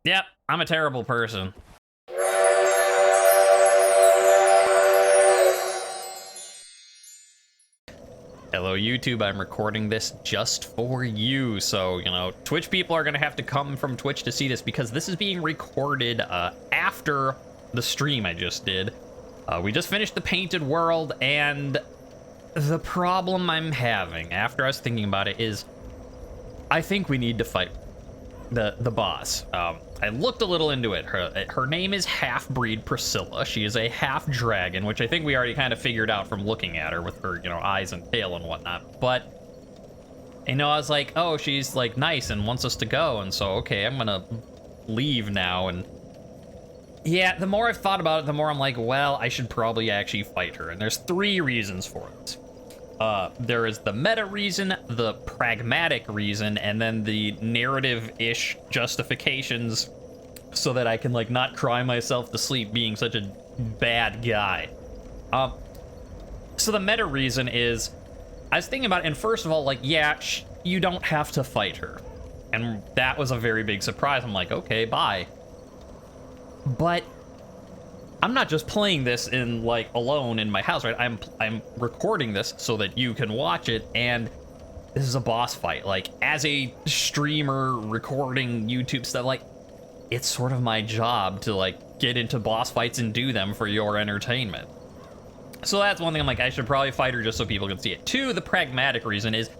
Yep, I'm a terrible person. Hello YouTube, I'm recording this just for you, so, you know, Twitch people are gonna have to come from Twitch to see this because this is being recorded after the stream I just did. We just finished the Painted World, and the problem I'm having, after I was thinking about it, is I think we need to fight the boss. I looked a little into it. Her name is Half-Breed Priscilla. She is a half-dragon, which I think we already kind of figured out from looking at her with her, you know, eyes and tail and whatnot. But, you know, I was like, oh, she's, like, nice and wants us to go, and so, okay, I'm gonna leave now, and yeah, the more I've thought about it, the more I'm like, well, I should probably actually fight her, and there's 3 reasons for it. There is the meta reason, the pragmatic reason, and then the narrative-ish justifications so that I can, like, not cry myself to sleep being such a bad guy. So the meta reason is, I was thinking about it, and first of all, like, yeah, you don't have to fight her. And that was a very big surprise. I'm like, okay, bye. But I'm not just playing this in, like, alone in my house, right? I'm recording this so that you can watch it, and this is a boss fight. Like, as a streamer recording YouTube stuff, like, it's sort of my job to, like, get into boss fights and do them for your entertainment. So that's one thing I'm like, I should probably fight her just so people can see it. 2, the pragmatic reason is,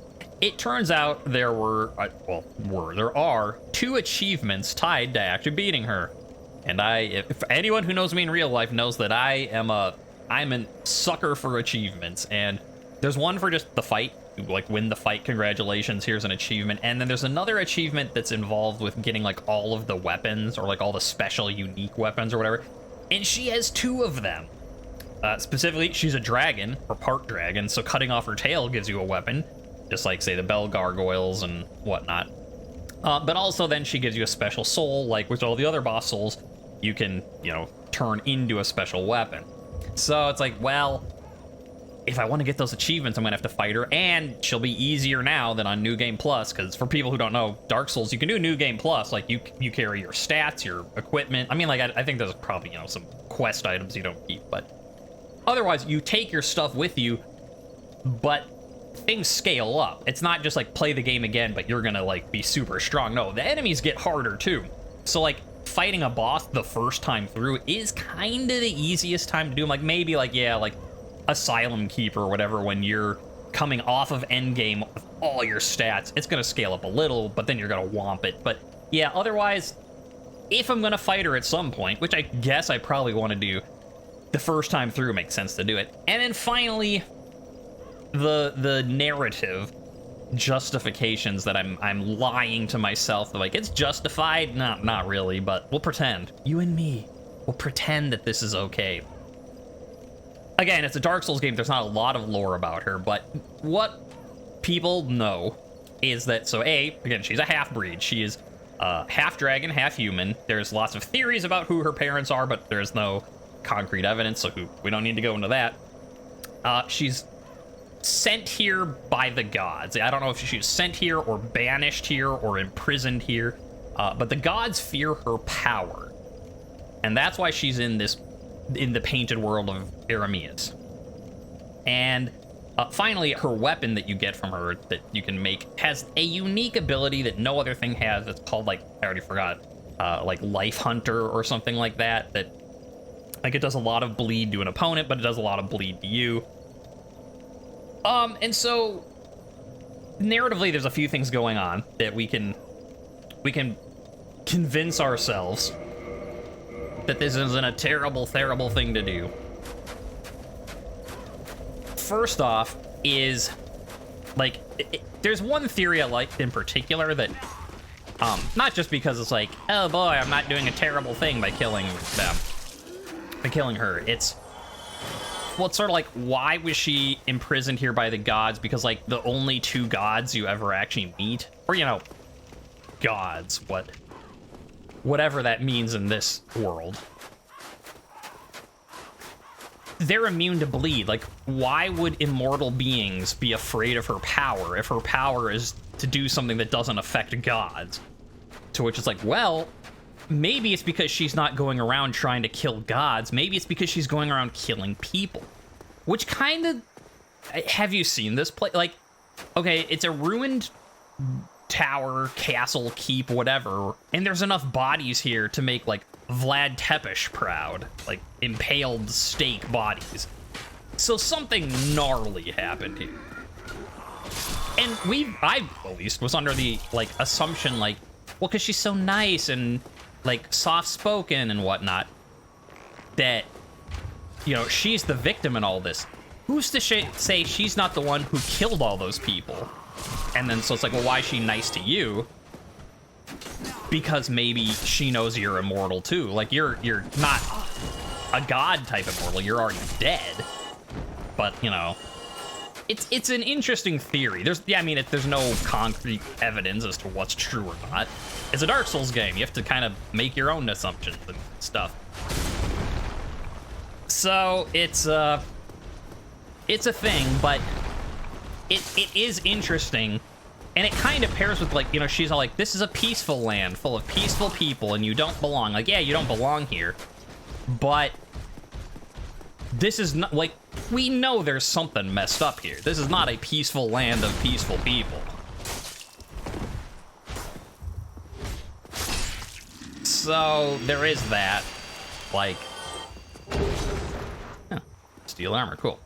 it turns out there there are 2 achievements tied to actually beating her. And if anyone who knows me in real life knows that I'm a sucker for achievements. And there's one for just the fight, like win the fight, congratulations, here's an achievement. And then there's another achievement that's involved with getting like all of the weapons or like all the special unique weapons or whatever. And she has 2 of them. Specifically, she's a dragon, or part dragon, so cutting off her tail gives you a weapon, just like, say, the bell gargoyles and whatnot. But also then she gives you a special soul, like with all the other boss souls, you can, you know, turn into a special weapon. So it's like, well, if I want to get those achievements, I'm gonna have to fight her, and she'll be easier now than on New Game Plus, because for people who don't know, Dark Souls, you can do New Game Plus, like you carry your stats, your equipment. I mean, like, I think there's probably, you know, some quest items you don't keep, but otherwise you take your stuff with you, but things scale up. It's not just like play the game again, but you're gonna like be super strong. No, the enemies get harder too. So like fighting a boss the first time through is kind of the easiest time to do. Like maybe like, yeah, like Asylum Keeper or whatever, when you're coming off of endgame with all your stats, it's gonna scale up a little, but then you're gonna womp it. But yeah, otherwise, if I'm gonna fight her at some point, which I guess I probably want to do, the first time through makes sense to do it. And then finally, the narrative justifications that I'm lying to myself, like, it's justified. Not really, but we'll pretend. You and me will pretend that this is okay. Again, it's a Dark Souls game. There's not a lot of lore about her, but what people know is that, so again, she's a half-breed. She is half dragon, half human. There's lots of theories about who her parents are, but there's no concrete evidence, so we don't need to go into that. She's sent here by the gods. I don't know if she's sent here or banished here or imprisoned here, but the gods fear her power, and that's why she's in the Painted World of Arameus. And finally, her weapon that you get from her that you can make has a unique ability that no other thing has. It's called, like, I already forgot, like Life Hunter or something like that, like, it does a lot of bleed to an opponent, but it does a lot of bleed to you. And so, narratively, there's a few things going on that we can convince ourselves that this isn't a terrible, terrible thing to do. First off is, like, there's one theory I like in particular that, not just because it's like, oh boy, I'm not doing a terrible thing by killing them, by killing her. It's sort of like, why was she imprisoned here by the gods? Because, like, the only 2 gods you ever actually meet, or, you know, gods, whatever that means in this world, they're immune to bleed. Like, why would immortal beings be afraid of her power if her power is to do something that doesn't affect gods? To which it's like, well, maybe it's because she's not going around trying to kill gods. Maybe it's because she's going around killing people. Which kind of... Have you seen this place? Like, okay, it's a ruined tower, castle, keep, whatever, and there's enough bodies here to make, like, Vlad Tepes proud. Like, impaled steak bodies. So something gnarly happened here. And I at least was under the, like, assumption, like, well, because she's so nice and, like, soft-spoken and whatnot, that, you know, she's the victim in all this. Who's to say she's not the one who killed all those people? And then, so it's like, well, why is she nice to you? Because maybe she knows you're immortal, too. Like, you're not a god type immortal. You're already dead. But, you know, it's an interesting theory. There's no concrete evidence as to what's true or not. It's a Dark Souls game. You have to kind of make your own assumptions and stuff. So, it's a thing, but it is interesting, and it kind of pairs with, like, you know, she's all like, this is a peaceful land full of peaceful people, and you don't belong. Like, yeah, you don't belong here, but this is not, like, we know there's something messed up here. This is not a peaceful land of peaceful people. So, there is that, like, steel armor, cool.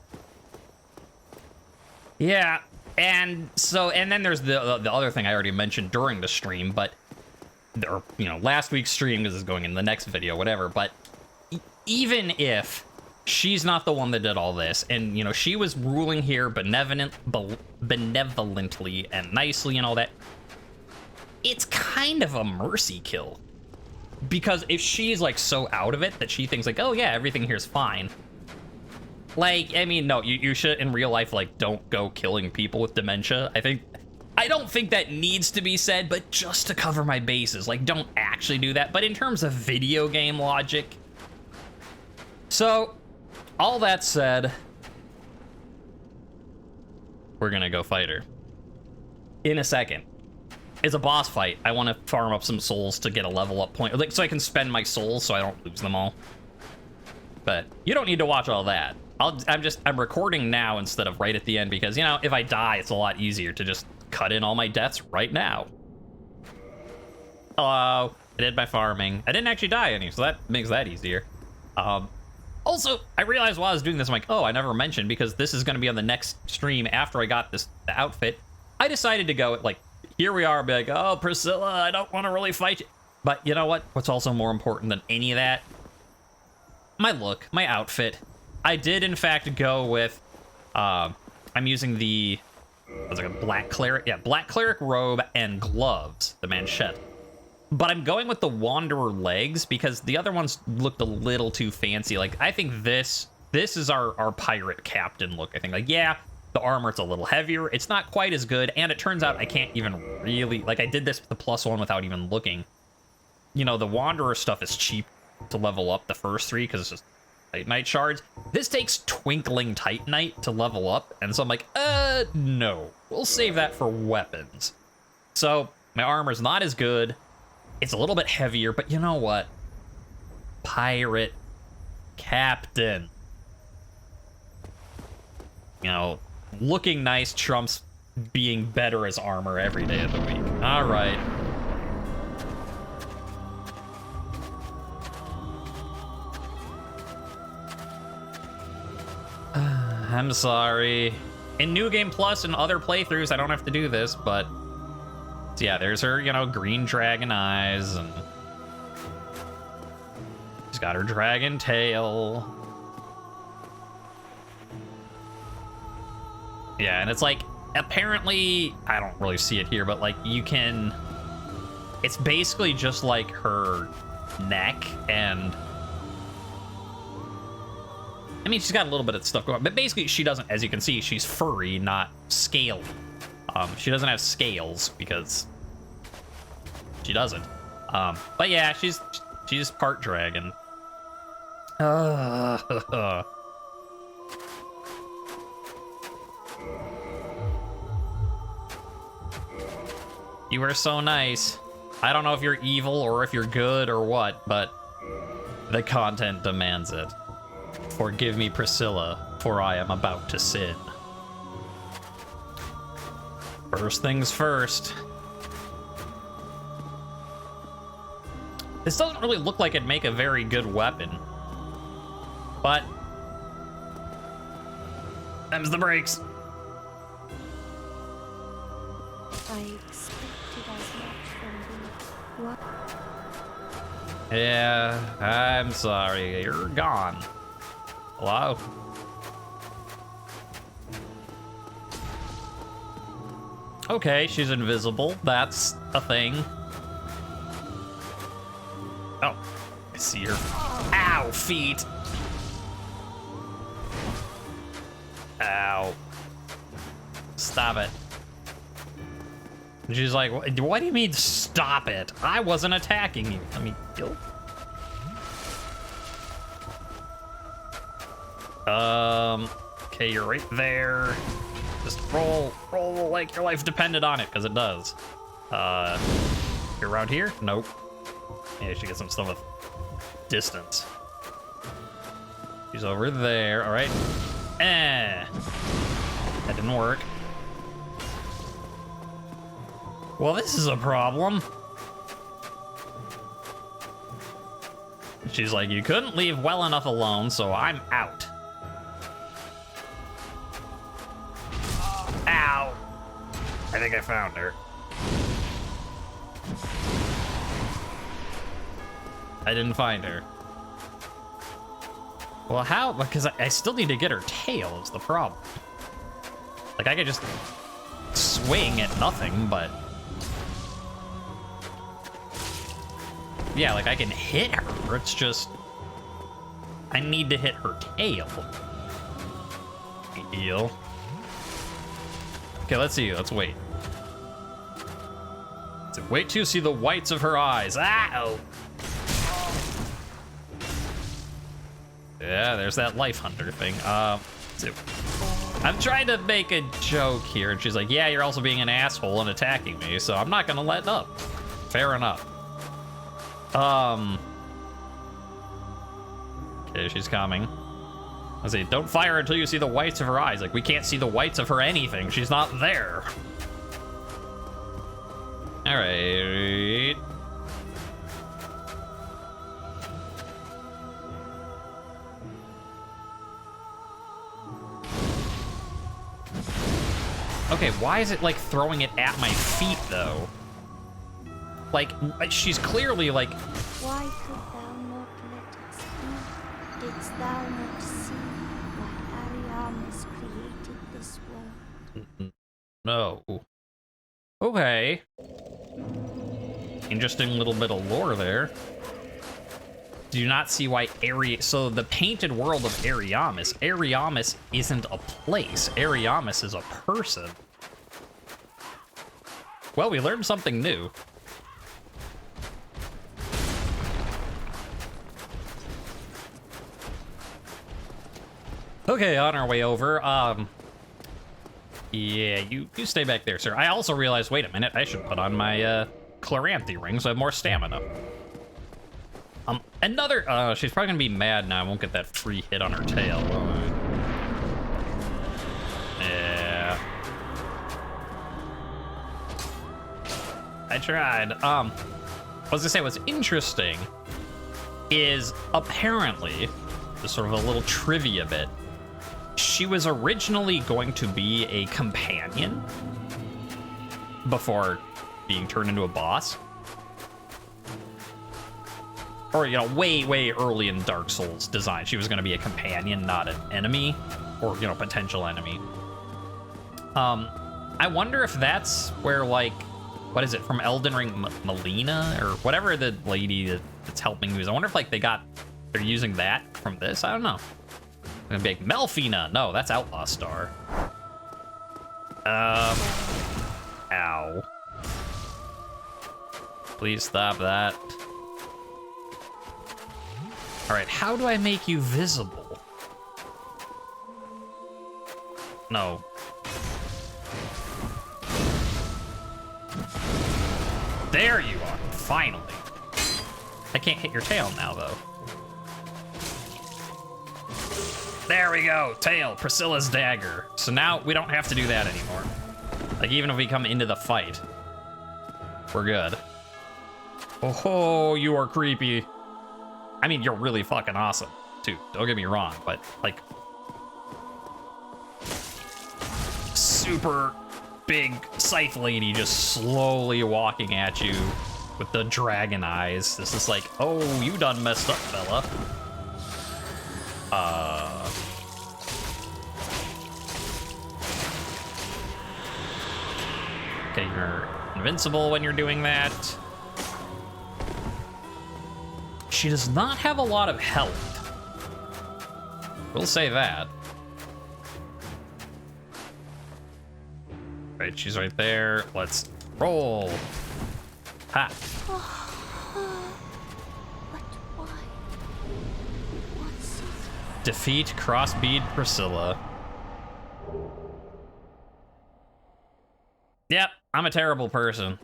Yeah, and so, and then there's the other thing I already mentioned during the stream, but, or, you know, last week's stream, because it's going in the next video, whatever, but even if she's not the one that did all this, and, you know, she was ruling here benevolently and nicely and all that, it's kind of a mercy kill. Because if she's, like, so out of it that she thinks, like, oh yeah, everything here's fine. Like, I mean, no, you should, in real life, like, don't go killing people with dementia. I don't think that needs to be said, but just to cover my bases, like, don't actually do that. But in terms of video game logic. So, all that said, we're gonna go fight her. In a second. It's a boss fight. I want to farm up some souls to get a level up point, like, so I can spend my souls so I don't lose them all. But you don't need to watch all that. I'm recording now instead of right at the end because, you know, if I die, it's a lot easier to just cut in all my deaths right now. Hello. I did my farming. I didn't actually die any, so that makes that easier. Also, I realized while I was doing this, I'm like, oh, I never mentioned, because this is going to be on the next stream after I got the outfit. I decided to go, like, here we are, be like, oh, Priscilla, I don't want to really fight you. But you know what? What's also more important than any of that? My look, my outfit. I did, in fact, go with, I'm using the, what's it, a black cleric? Yeah, black cleric robe and gloves, the manchette. But I'm going with the Wanderer legs because the other ones looked a little too fancy. Like, I think this is our pirate captain look, I think. Like, yeah, the armor's a little heavier. It's not quite as good, and it turns out I can't even really, like, I did this with the +1 without even looking. You know, the Wanderer stuff is cheap to level up the first 3 because it's just Titanite shards. This takes Twinkling Titanite to level up, and so I'm like, no. We'll save that for weapons. So, my armor's not as good. It's a little bit heavier, but you know what? Pirate Captain. You know, looking nice trumps being better as armor every day of the week. All right. I'm sorry. In New Game Plus and other playthroughs, I don't have to do this, but so yeah, there's her, you know, green dragon eyes, and she's got her dragon tail. Yeah, and it's like, apparently, I don't really see it here, but like you can, it's basically just like her neck, and I mean, she's got a little bit of stuff going on, but basically she doesn't, as you can see, she's furry, not scaly. She doesn't have scales because she doesn't. But yeah, she's part dragon. You were so nice. I don't know if you're evil or if you're good or what, but the content demands it. Forgive me, Priscilla, for I am about to sin. First things first. This doesn't really look like it'd make a very good weapon. But them's the brakes. I expected as much from you. What? Yeah, I'm sorry. You're gone. Hello? Okay, she's invisible. That's a thing. Oh, I see her. Ow, feet. Ow. Stop it. And she's like, what do you mean stop it? I wasn't attacking you. Let me kill. Okay, you're right there. Just roll like your life depended on it, because it does. You're around here? Nope. Yeah, she gets some stuff with distance. She's over there, all right. That didn't work. Well, this is a problem. She's like, you couldn't leave well enough alone, so I'm out. Ow. I think I found her. I didn't find her. Well, how? Because I still need to get her tail is the problem. Like, I could just swing at nothing, but... yeah, like, I can hit her. It's just... I need to hit her tail. Deal. Okay, let's see. Let's wait. Wait till you see the whites of her eyes. Ow! Yeah, there's that life hunter thing. I'm trying to make a joke here, and she's like, yeah, you're also being an asshole and attacking me, so I'm not gonna let up. Fair enough. Okay, she's coming. I say, don't fire until you see the whites of her eyes. Like, we can't see the whites of her anything. She's not there. All right. Okay, why is it like throwing it at my feet though? Like, she's clearly like... Why could thou not let us be? Didst thou not see why Ariamis created this world? No. Okay. Interesting little bit of lore there. Do you not see why so the painted world of Ariamis isn't a place. Ariamis is a person. Well, we learned something new. Okay, on our way over. Yeah, you stay back there, sir. I also realized, wait a minute, I should put on my Chloranthe ring so I have more stamina. Another, she's probably gonna be mad now. I won't get that free hit on her tail. Yeah. I tried. I was gonna say, what's interesting is apparently, just sort of a little trivia bit, she was originally going to be a companion before being turned into a boss. Or, you know, way, way early in Dark Souls design, she was going to be a companion, not an enemy, or, you know, potential enemy. I wonder if that's where, like, what is it, from Elden Ring, Melina, or whatever the lady that's helping you is. I wonder if, like, they're using that from this. I don't know. I'm gonna be like, Melfina. No, that's Outlaw Star. Ow. Please stop that. All right, how do I make you visible? No. There you are. Finally. I can't hit your tail now, though. There we go, tail, Priscilla's dagger. So now we don't have to do that anymore. Like, even if we come into the fight, we're good. Oh, you are creepy. I mean, you're really fucking awesome, too. Don't get me wrong, but, like, super big scythe lady just slowly walking at you with the dragon eyes. This is like, oh, you done messed up, fella. Okay, you're invincible when you're doing that. She does not have a lot of health. We'll say that. Right, she's right there. Let's roll. Ha. But why? What's it? Defeat Crossbead Priscilla. Yep, I'm a terrible person.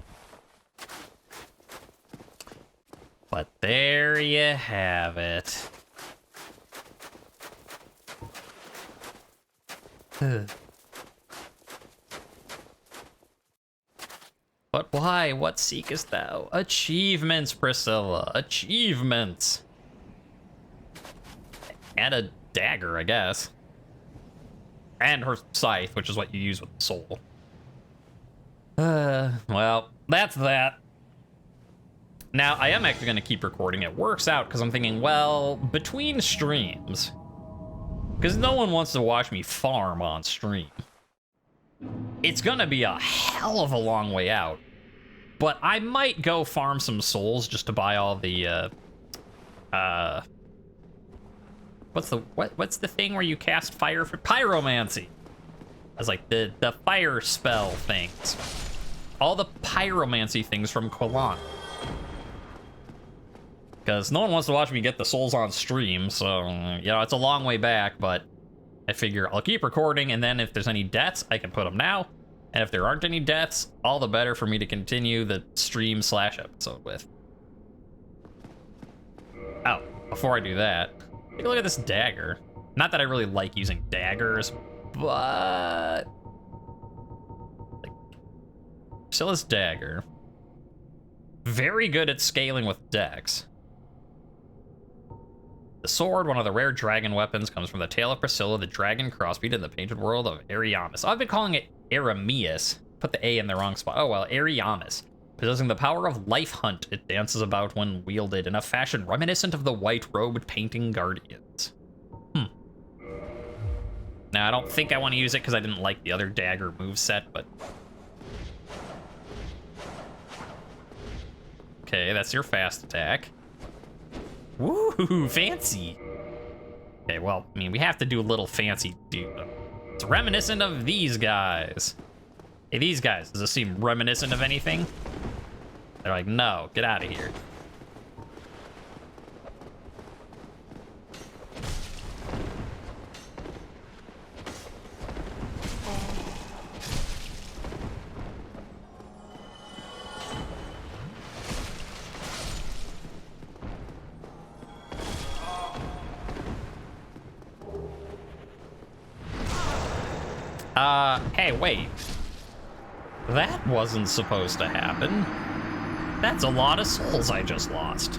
But there you have it. But why? What seekest thou? Achievements, Priscilla. Achievements. And a dagger, I guess. And her scythe, which is what you use with the soul. Well, that's that. Now, I am actually going to keep recording. It works out because I'm thinking, well, between streams, because no one wants to watch me farm on stream. It's going to be a hell of a long way out. But I might go farm some souls just to buy all the, what's the thing where you cast fire for pyromancy? As like the fire spell things. All the pyromancy things from Quillan. Because no one wants to watch me get the souls on stream, so, you know, it's a long way back, but I figure I'll keep recording, and then if there's any deaths, I can put them now. And if there aren't any deaths, all the better for me to continue the stream/episode with. Oh, before I do that, take a look at this dagger. Not that I really like using daggers, but... like, Priscilla's dagger. Very good at scaling with dex. The sword, one of the rare dragon weapons, comes from the tale of Priscilla, the dragon crossbeat in the painted world of Ariamis. I've been calling it Arameus. Put the A in the wrong spot. Oh well, Ariamis. Possessing the power of life hunt, it dances about when wielded in a fashion reminiscent of the white-robed painting guardians. Now, I don't think I want to use it because I didn't like the other dagger moveset, but... okay, that's your fast attack. Woo, fancy. Okay, well, I mean, we have to do a little fancy dude. It's reminiscent of these guys. Hey, these guys, does this seem reminiscent of anything? They're like, no, get out of here. Hey, wait. That wasn't supposed to happen. That's a lot of souls I just lost.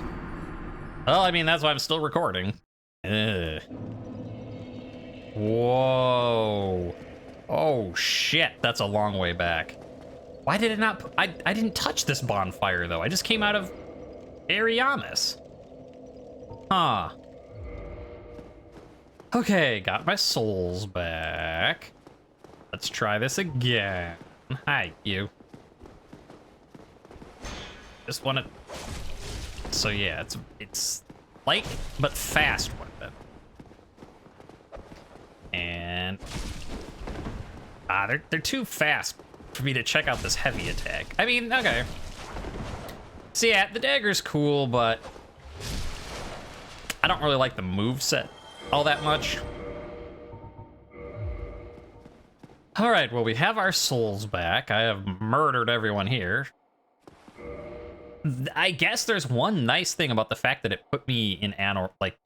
Well, I mean, that's why I'm still recording. Ugh. Whoa. Oh, shit. That's a long way back. Why did it not... I didn't touch this bonfire, though. I just came out of Ariamis. Huh. Okay, got my souls back. Let's try this again. Hi, you. Just want to... so yeah, it's light but fast weapon. And... they're too fast for me to check out this heavy attack. I mean, okay. So yeah, the dagger's cool, but... I don't really like the moveset all that much. All right, well, we have our souls back. I have murdered everyone here. I guess there's one nice thing about the fact that it put me in Anorlando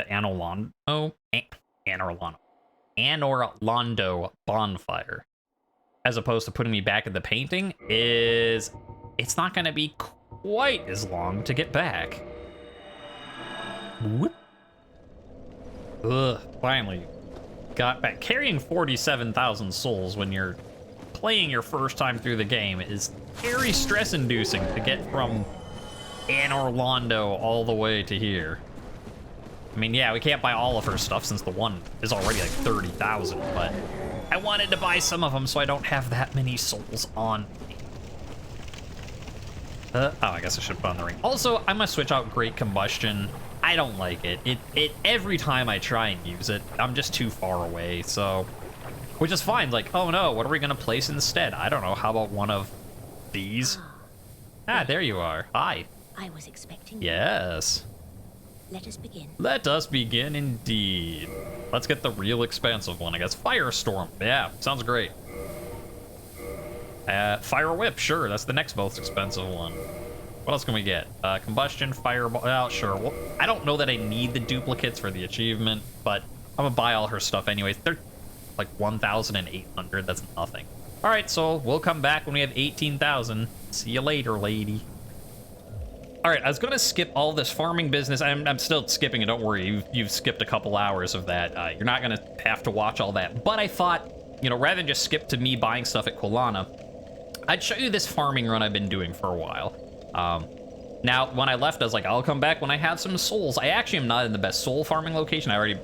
bonfire, as opposed to putting me back in the painting, is it's not going to be quite as long to get back. Whoop. Ugh, finally got back. Carrying 47,000 souls when you're playing your first time through the game is very stress-inducing to get from Anorlando all the way to here. I mean, yeah, we can't buy all of her stuff since the one is already like 30,000, but I wanted to buy some of them so I don't have that many souls on me. Oh, I guess I should put on the ring. Also, I'm gonna switch out Great Combustion. I don't like it. It every time I try and use it, I'm just too far away, so... Which is fine, like, oh no, what are we gonna place instead? I don't know, how about one of these? Ah, there you are. Hi. I was expecting. Yes. Let us begin. Let us begin indeed. Let's get the real expensive one, I guess. Firestorm. Yeah, sounds great. Fire Whip, sure, that's the next most expensive one. What else can we get? Combustion, Fireball, oh, sure. Well, I don't know that I need the duplicates for the achievement, but I'm gonna buy all her stuff anyways. They're like 1,800, that's nothing. All right, so we'll come back when we have 18,000. See you later, lady. All right, I was gonna skip all this farming business. I'm still skipping it, don't worry. You've skipped a couple hours of that. You're not gonna have to watch all that. But I thought, you know, rather than just skip to me buying stuff at Quilana, I'd show you this farming run I've been doing for a while. Now, when I left, I was like, I'll come back when I have some souls. I actually am not in the best soul farming location. I already,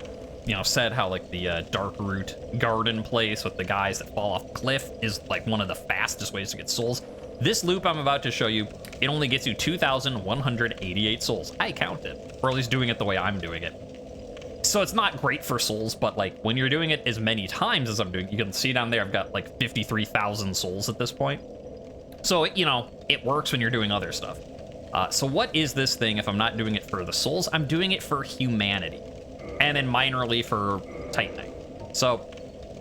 you know, said how like the Dark Root garden place with the guys that fall off cliff is like one of the fastest ways to get souls. This loop I'm about to show you, it only gets you 2,188 souls. I counted, or at least doing it the way I'm doing it. So it's not great for souls, but like when you're doing it as many times as I'm doing, you can see down there I've got like 53,000 souls at this point. So, you know, it works when you're doing other stuff. So what is this thing if I'm not doing it for the souls? I'm doing it for humanity, and then minorly for Titanite. So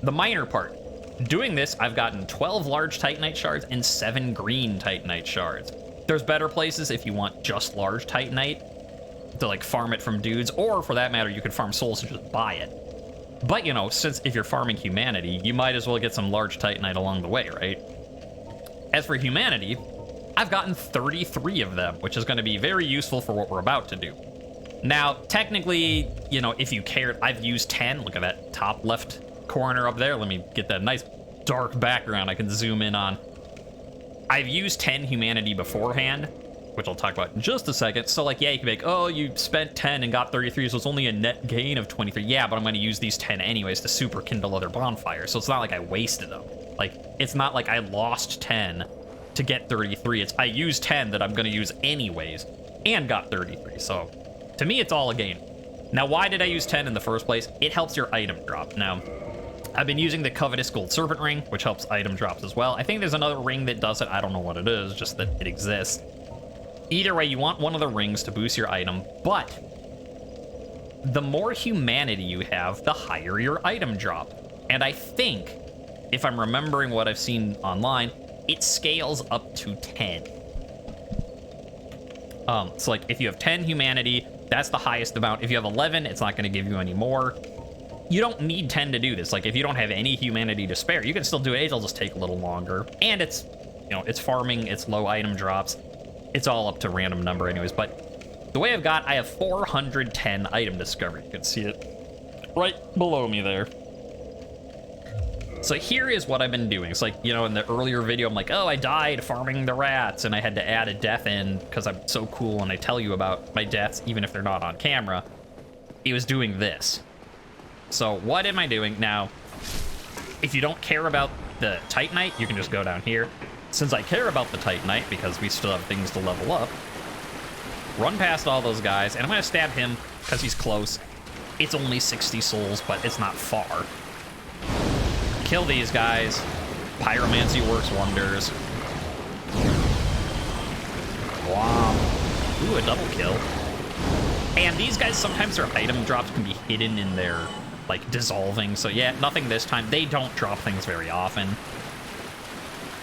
the minor part, doing this, I've gotten 12 large Titanite shards and 7 green Titanite shards. There's better places if you want just large Titanite to like farm it from dudes, or for that matter, you could farm souls and just buy it. But, you know, since if you're farming humanity, you might as well get some large Titanite along the way, right? As for humanity, I've gotten 33 of them, which is going to be very useful for what we're about to do. Now, technically, you know, if you care, I've used 10. Look at that top left corner up there. Let me get that nice dark background I can zoom in on. I've used 10 humanity beforehand, which I'll talk about in just a second. So, like, yeah, you can be like, oh, you spent 10 and got 33, so it's only a net gain of 23. Yeah, but I'm going to use these 10 anyways to super kindle other bonfires, so it's not like I wasted them. Like, it's not like I lost 10 to get 33. It's I used 10 that I'm going to use anyways and got 33. So, to me, it's all a gain. Now, why did I use 10 in the first place? It helps your item drop. Now, I've been using the Covetous Gold Serpent Ring, which helps item drops as well. I think there's another ring that does it. I don't know what it is, just that it exists. Either way, you want one of the rings to boost your item, but the more humanity you have, the higher your item drop. And I think, if I'm remembering what I've seen online, it scales up to 10. So like if you have 10 humanity, that's the highest amount. If you have 11, it's not going to give you any more. You don't need 10 to do this. Like if you don't have any humanity to spare, you can still do it. It'll just take a little longer. And it's, you know, it's farming, it's low item drops. It's all up to random number anyways. But the way I have 410 item discovery. You can see it right below me there. So here is what I've been doing. It's like, you know, in the earlier video, I'm like, oh, I died farming the rats, and I had to add a death in because I'm so cool and I tell you about my deaths, even if they're not on camera. It was doing this. So what am I doing? Now, if you don't care about the Titanite, you can just go down here. Since I care about the Titanite, because we still have things to level up, run past all those guys, and I'm going to stab him because he's close. It's only 60 souls, but it's not far. Kill these guys. Pyromancy works wonders. Wow. Ooh, a double kill. And these guys, sometimes their item drops can be hidden in their, like, dissolving. So yeah, nothing this time. They don't drop things very often.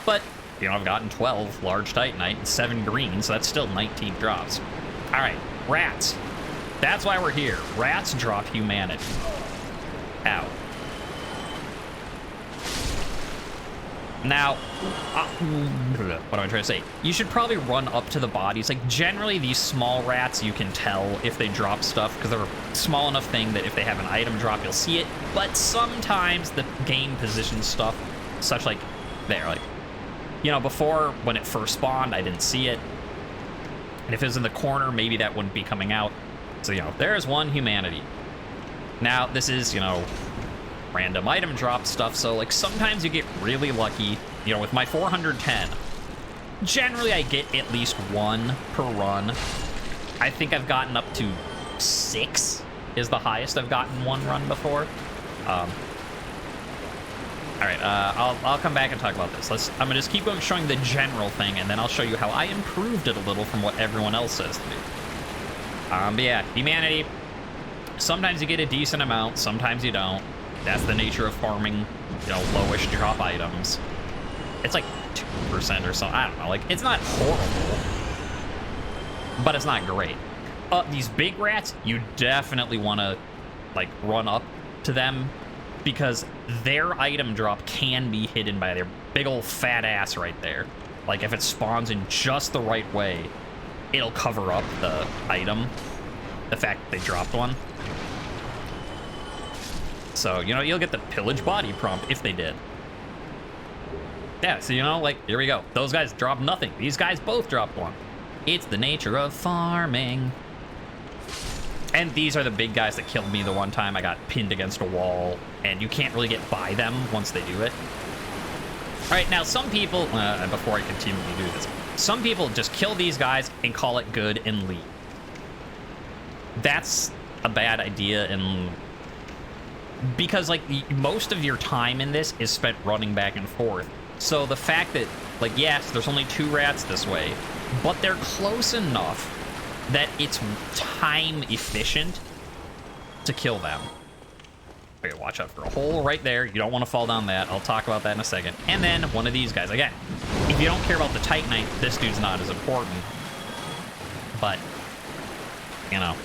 But you know, I've gotten 12 large Titanite and 7 green, so that's still 19 drops. All right, rats. That's why we're here. Rats drop humanity. Ow. Now, what am I trying to say? You should probably run up to the bodies. Like, generally, these small rats, you can tell if they drop stuff, because they're a small enough thing that if they have an item drop, you'll see it. But sometimes the game positions stuff, such like there. Like, you know, before, when it first spawned, I didn't see it. And if it was in the corner, maybe that wouldn't be coming out. So, you know, there's one humanity. Now, this is, you know, random item drop stuff, so like sometimes you get really lucky. You know, with my 410, generally I get at least 1 per run. I think I've gotten up to 6 is the highest I've gotten 1 run before. All right, I'll come back and talk about this. I'm gonna just keep going showing the general thing, and then I'll show you how I improved it a little from what everyone else says to do. But yeah, humanity. Sometimes you get a decent amount, sometimes you don't. That's the nature of farming, you know, lowish drop items. It's like 2% or so. I don't know. Like, it's not horrible, but it's not great. These big rats, you definitely want to, like, run up to them because their item drop can be hidden by their big old fat ass right there. Like, if it spawns in just the right way, it'll cover up the item, the fact that they dropped one. So, you know, you'll get the pillage body prompt if they did. Yeah, so, you know, like, here we go. Those guys dropped nothing. These guys both dropped 1. It's the nature of farming. And these are the big guys that killed me the one time I got pinned against a wall, and you can't really get by them once they do it. All right, now some people, before I continue to do this, some people just kill these guys and call it good and leave. That's a bad idea, and because like most of your time in this is spent running back and forth. So the fact that, like, yes, there's only 2 rats this way, but they're close enough that it's time efficient to kill them. Okay, watch out for a hole right there. You don't want to fall down that. I'll talk about that in a second. And then one of these guys. Again, if you don't care about the Titanite, this dude's not as important. But, you know,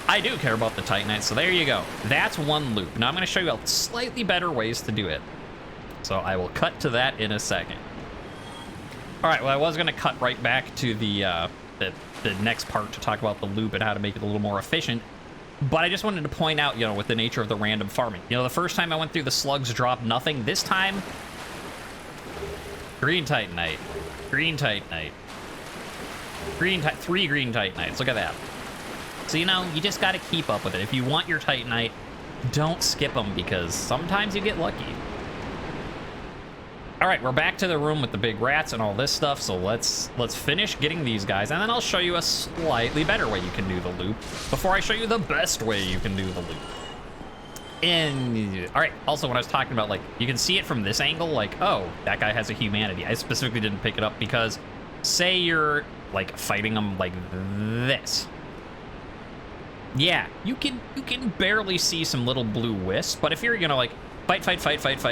I do care about the Titanite, so there you go. That's 1 loop. Now I'm going to show you slightly better ways to do it. So I will cut to that in a second. All right, well, I was going to cut right back to the next part to talk about the loop and how to make it a little more efficient. But I just wanted to point out, you know, with the nature of the random farming. You know, the first time I went through, the slugs dropped nothing. This time, green Titanite, green Titanite, 3 green Titanites. Look at that. So, you know, you just got to keep up with it. If you want your Titanite, don't skip them because sometimes you get lucky. All right, we're back to the room with the big rats and all this stuff. So let's finish getting these guys, and then I'll show you a slightly better way you can do the loop before I show you the best way you can do the loop. And all right, also when I was talking about, like, you can see it from this angle, like, oh, that guy has a humanity. I specifically didn't pick it up because say you're like fighting them like this. Yeah, you can barely see some little blue wisps, but if you're, you know, like fight,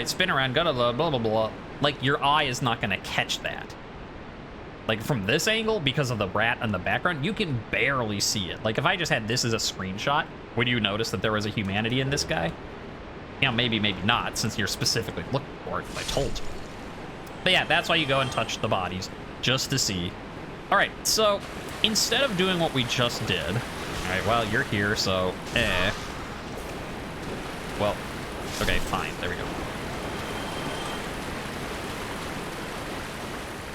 spin around, blah, blah, blah, like your eye is not gonna catch that. Like from this angle, because of the rat in the background, you can barely see it. Like if I just had this as a screenshot, would you notice that there was a humanity in this guy? You know, maybe not, since you're specifically looking for it, if I told you. But yeah, that's why you go and touch the bodies, just to see. All right, so instead of doing what we just did, all right, well, you're here, so, well, okay, fine, there we go.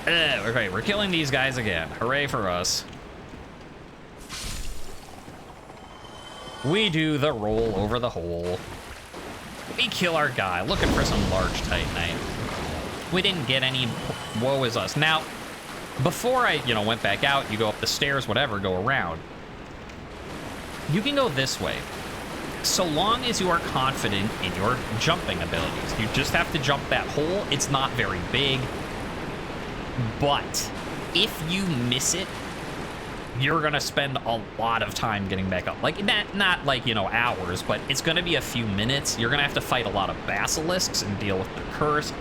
Okay, we're killing these guys again. Hooray for us. We do the roll over the hole. We kill our guy, looking for some large Titanite. We didn't get any, woe is us. Now, before I, you know, went back out, you go up the stairs, whatever, go around. You can go this way, so long as you are confident in your jumping abilities. You just have to jump that hole. It's not very big, but if you miss it, you're gonna spend a lot of time getting back up. Like, not like, you know, hours, but it's gonna be a few minutes. You're gonna have to fight a lot of basilisks and deal with the curse.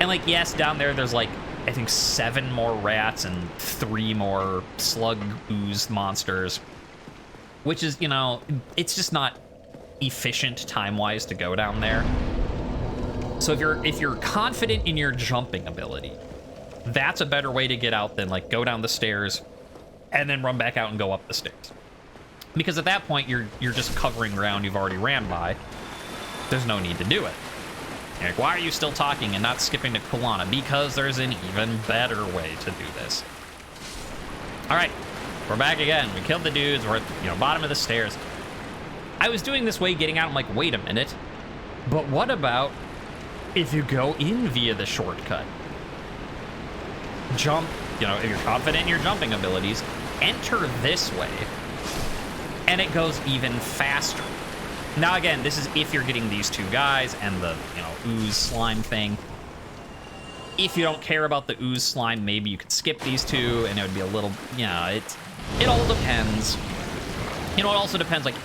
And like, yes, down there, there's like I think 7 more rats and 3 more slug ooze monsters, which is, you know, it's just not efficient time-wise to go down there. So if you're confident in your jumping ability, that's a better way to get out than like go down the stairs and then run back out and go up the stairs. Because at that point you're just covering ground you've already ran by. There's no need to do it. You're like, why are you still talking and not skipping to Kulana? Because there's an even better way to do this. All right, we're back again. We killed the dudes. We're at, you know, bottom of the stairs. I was doing this way, getting out. I'm like, wait a minute. But what about if you go in via the shortcut? Jump, you know, if you're confident in your jumping abilities, enter this way, and it goes even faster. Now, again, this is if you're getting these 2 guys and the, you know, ooze slime thing. If you don't care about the ooze slime, maybe you could skip these 2, and it would be a little, you know, it all depends. You know, it also depends, like,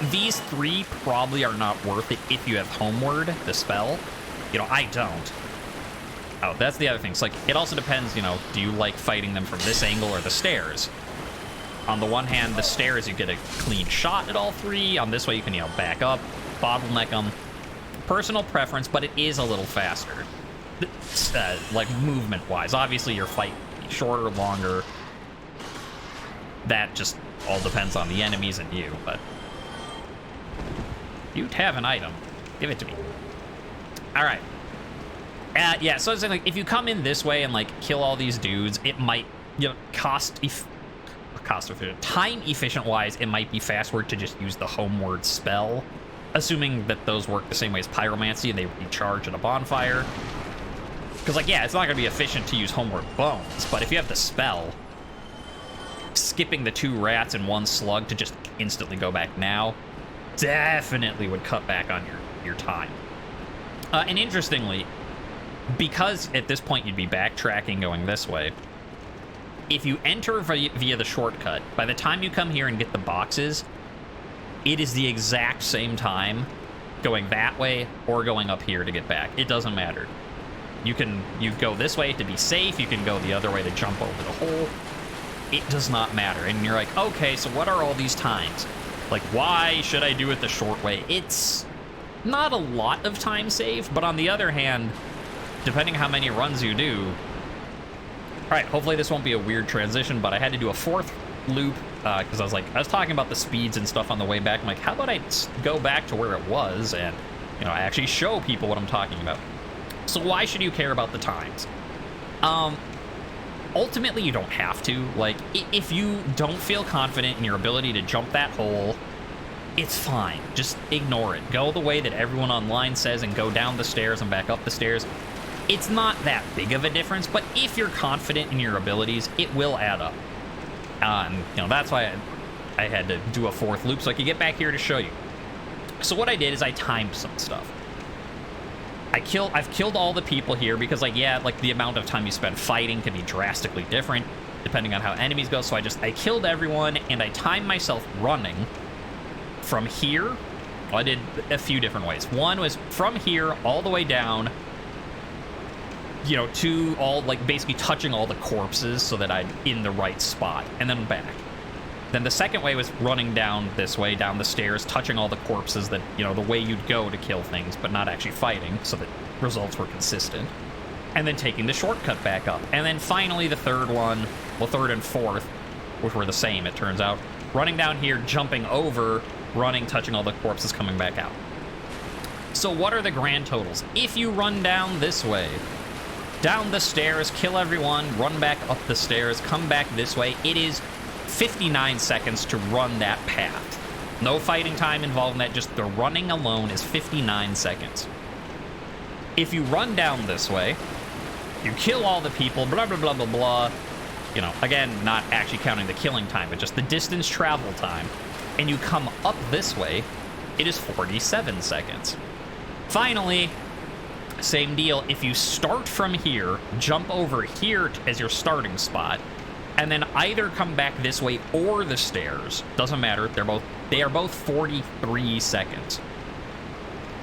these 3 probably are not worth it if you have Homeward, the spell. You know, I don't. Oh, that's the other thing. So, like, it also depends, you know, do you like fighting them from this angle or the stairs? On the one hand, the stairs, you get a clean shot at all 3. On this way, you can, you know, back up, bottleneck them. Personal preference, but it is a little faster. Like, movement-wise. Obviously, your fight can be shorter, longer. That just all depends on the enemies and you, but... You have an item. Give it to me. All right. Yeah, so it's like, if you come in this way and, like, kill all these dudes, it might, you know, time efficient wise, it might be faster to just use the Homeward spell, assuming that those work the same way as Pyromancy and they recharge at a bonfire. Because, like, yeah, it's not going to be efficient to use Homeward Bones, but if you have the spell, skipping the 2 rats and 1 slug to just instantly go back now definitely would cut back on your time. And interestingly, because at this point you'd be backtracking going this way, if you enter via the shortcut, by the time you come here and get the boxes, it is the exact same time going that way or going up here to get back. It doesn't matter. You go this way to be safe. You can go the other way to jump over the hole. It does not matter. And you're like, okay, so what are all these times? Like, why should I do it the short way? It's not a lot of time saved, but on the other hand, depending how many runs you do... All right, hopefully this won't be a weird transition, but I had to do a 4th loop because I was talking about the speeds and stuff on the way back. I'm like, how about I go back to where it was and, you know, I actually show people what I'm talking about. So why should you care about the times? Ultimately, you don't have to. Like, if you don't feel confident in your ability to jump that hole, it's fine. Just ignore it. Go the way that everyone online says and go down the stairs and back up the stairs. It's not that big of a difference, but if you're confident in your abilities, it will add up. You know, that's why I had to do a 4th loop so I could get back here to show you. So what I did is I timed some stuff. I've killed all the people here because, like, yeah, like, the amount of time you spend fighting can be drastically different depending on how enemies go. So I killed everyone, and I timed myself running from here. Well, I did a few different ways. One was from here all the way down, you know, to all, like, basically touching all the corpses so that I'm in the right spot, and then back. Then the second way was running down this way, down the stairs, touching all the corpses that, you know, the way you'd go to kill things, but not actually fighting, so that results were consistent. And then taking the shortcut back up. And then finally the third one, well, 3rd and 4th, which were the same, it turns out. Running down here, jumping over, running, touching all the corpses, coming back out. So what are the grand totals? If you run down this way, down the stairs, kill everyone, run back up the stairs, come back this way, it is 59 seconds to run that path. No fighting time involved in that, just the running alone is 59 seconds. If you run down this way, you kill all the people, blah, blah, blah, blah, blah. You know, again, not actually counting the killing time, but just the distance travel time. And you come up this way, it is 47 seconds. Finally, same deal. If you start from here, jump over here as your starting spot, and then either come back this way or the stairs, doesn't matter, they are both 43 seconds.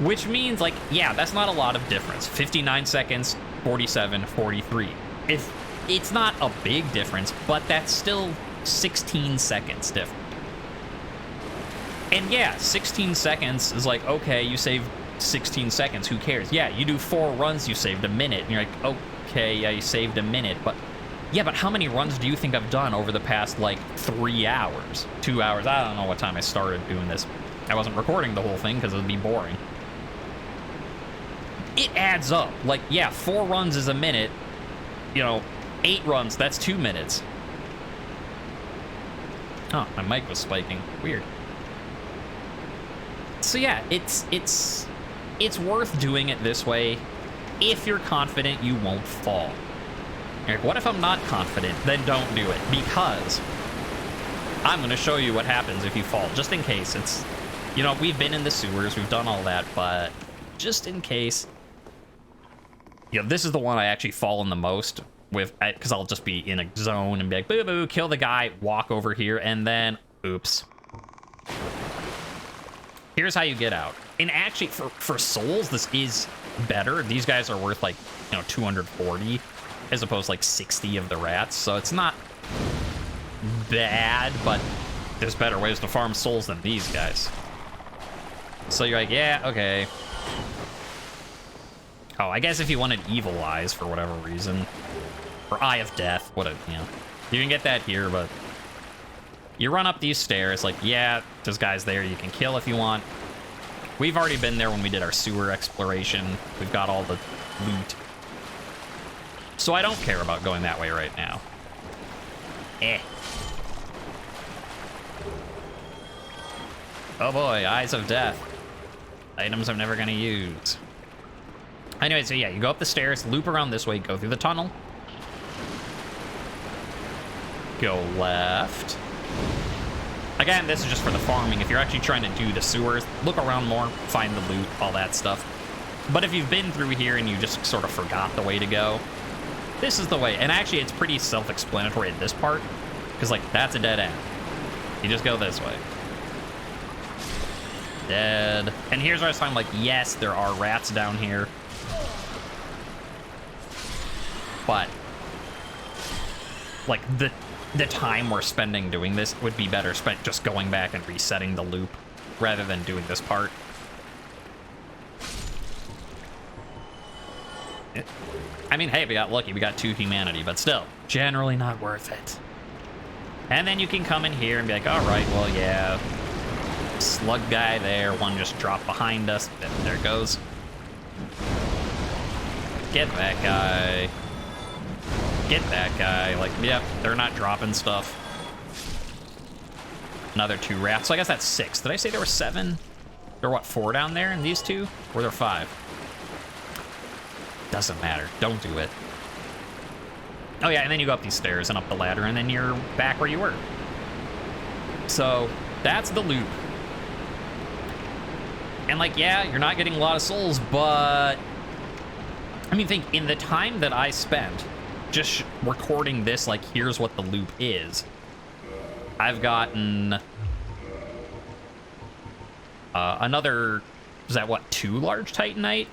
Which means, like, yeah, that's not a lot of difference. 59 seconds, 47, 43. if it's not a big difference, but that's still 16 seconds different. And yeah, 16 seconds is like, okay, you saved 16 seconds, who cares? Yeah, you do 4 runs, you saved a minute, and you're like, okay, yeah, you saved a minute, but yeah, but how many runs do you think I've done over the past, like, 3 hours? 2 hours? I don't know what time I started doing this. I wasn't recording the whole thing because it would be boring. It adds up. Like, yeah, 4 runs is a minute. You know, 8 runs, that's 2 minutes. Oh, my mic was spiking. Weird. So yeah, it's worth doing it this way if you're confident you won't fall. Like, what if I'm not confident? Then don't do it, because I'm going to show you what happens if you fall, just in case. It's, you know, we've been in the sewers, we've done all that, but just in case. You know, this is the one I actually fall in the most with, because I'll just be in a zone and be like, boo boo, kill the guy, walk over here, and then, oops. Here's how you get out. And actually, for souls, this is better. These guys are worth, like, you know, 240 as opposed to, like, 60 of the rats. So it's not bad, but there's better ways to farm souls than these guys. So you're like, yeah, okay. Oh, I guess if you wanted Evil Eyes for whatever reason, or Eye of Death, what a, you know, you can get that here, but you run up these stairs, like, yeah, there's guys there you can kill if you want. We've already been there when we did our sewer exploration. We've got all the loot. So I don't care about going that way right now. Oh boy, Eyes of Death. Items I'm never gonna use. Anyway, so yeah, you go up the stairs, loop around this way, go through the tunnel. Go left. Again, this is just for the farming. If you're actually trying to do the sewers, look around more, find the loot, all that stuff. But if you've been through here and you just sort of forgot the way to go, this is the way. And actually, it's pretty self-explanatory at this part, because, like, that's a dead end. You just go this way. Dead. And here's where I was talking, like, yes, there are rats down here. But, like, the time we're spending doing this would be better spent just going back and resetting the loop rather than doing this part. I mean, hey, we got lucky. We got 2 humanity, but still, generally not worth it. And then you can come in here and be like, all right, well, yeah, slug guy there. One just dropped behind us. There it goes. Get that guy. Get that guy. Like, yep, they're not dropping stuff. Another 2 rats. So I guess that's 6. Did I say there were 7? There were, what, 4 down there in these 2? Or there 5? Doesn't matter. Don't do it. Oh, yeah, and then you go up these stairs and up the ladder, and then you're back where you were. So that's the loop. And, like, yeah, you're not getting a lot of souls, but I mean, think, in the time that I spent just recording this, like, here's what the loop is, I've gotten another, is that what, 2 large Titanite?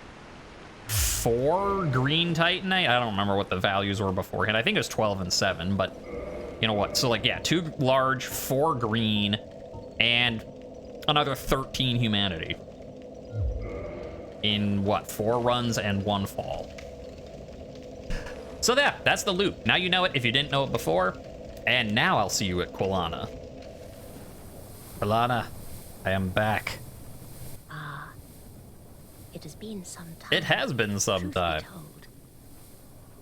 4 green Titanite? I don't remember what the values were beforehand. I think it was 12 and 7, but you know what? So, like, yeah, 2 large, 4 green, and another 13 humanity. In, what, 4 runs and 1 fall. So yeah, that's the loop. Now you know it if you didn't know it before. And now I'll see you at Quilana. Quilana, I am back. Ah, it has been some time. It has been some Truth time. be told,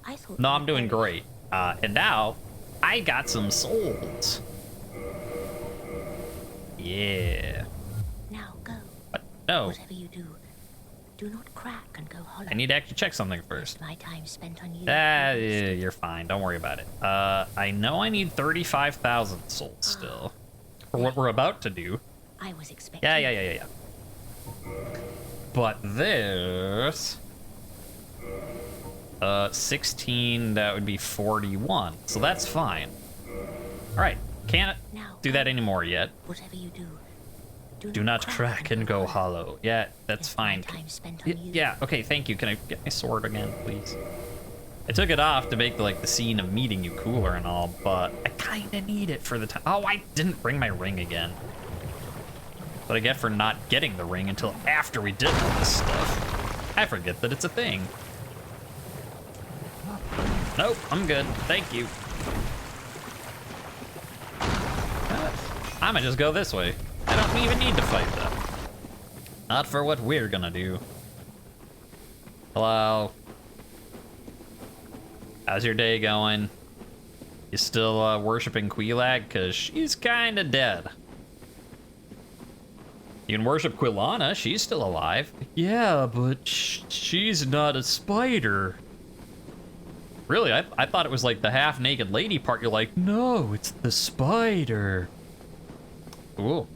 I thought No, you I'm doing were- great. And now, I got some souls. Yeah. Now go. But no, Whatever you do, do not crack and go hollow. I need to actually check something first. My time spent on you. Yeah, you're fine. Don't worry about it. I know I need 35,000 souls still. For what we're about to do. I was expecting. Yeah. But this... 16, that would be 41. So that's fine. Alright, can't Now do that anymore yet. Whatever you do, Do not crack and go hollow. Yeah, that's Yes, fine. my time spent on you. Yeah, okay, thank you. Can I get my sword again, please? I took it off to make like the scene of meeting you cooler and all, but I kind of need it for the time. Oh, I didn't bring my ring again. What I get for not getting the ring until after we did all this stuff. I forget that it's a thing. Nope, I'm good. Thank you. I'ma just go this way. I don't even need to fight them. Not for what we're gonna do. Hello. How's your day going? You still worshiping Quelaag? Cause she's kinda dead. You can worship Quilana, she's still alive. Yeah, but she's not a spider. Really, I thought it was like the half-naked lady part. You're like, no, it's the spider. Ooh.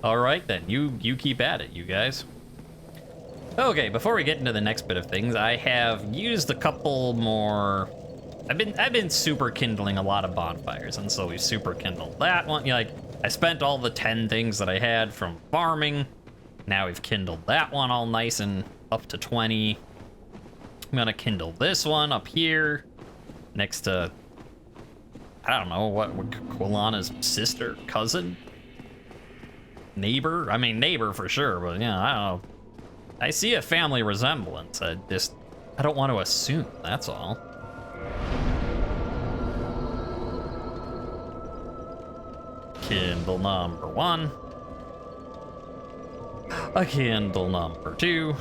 All right then, you keep at it, you guys. Okay, before we get into the next bit of things, I have used a couple more. I've been super kindling a lot of bonfires, and so we super kindled that one. Like, I spent all the 10 things that I had from farming. Now we've kindled that one all nice and up to 20. I'm gonna kindle this one up here next to, I don't know, what Quilana's sister, cousin, neighbor? I mean, neighbor for sure, but yeah, I don't know. I see a family resemblance. I don't want to assume, that's all. Kindle number 1. A kindle number 2.